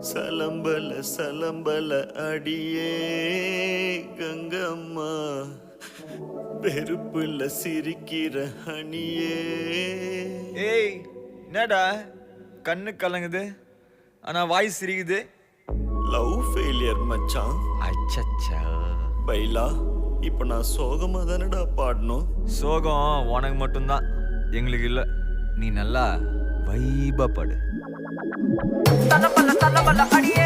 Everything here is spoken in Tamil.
சலம்பல சலம்பல அடியே கங்கம்மா, வெறுப்புல சிரிக்கிற ஹனியே. ஏய் என்னடா கண்ணு கலங்குது ஆனா வாய்ஸ் சிரிக்குது. லவ் ஃபெயிலியர் மச்சான். அச்சச்சா. பைலா, இப்ப நான் சோகமா தானடா பாடணும். சோகம் உனக்கு மட்டும்தான், எங்களுக்கு இல்ல. நீ நல்லா வைபா பாடு. தல பல அடியே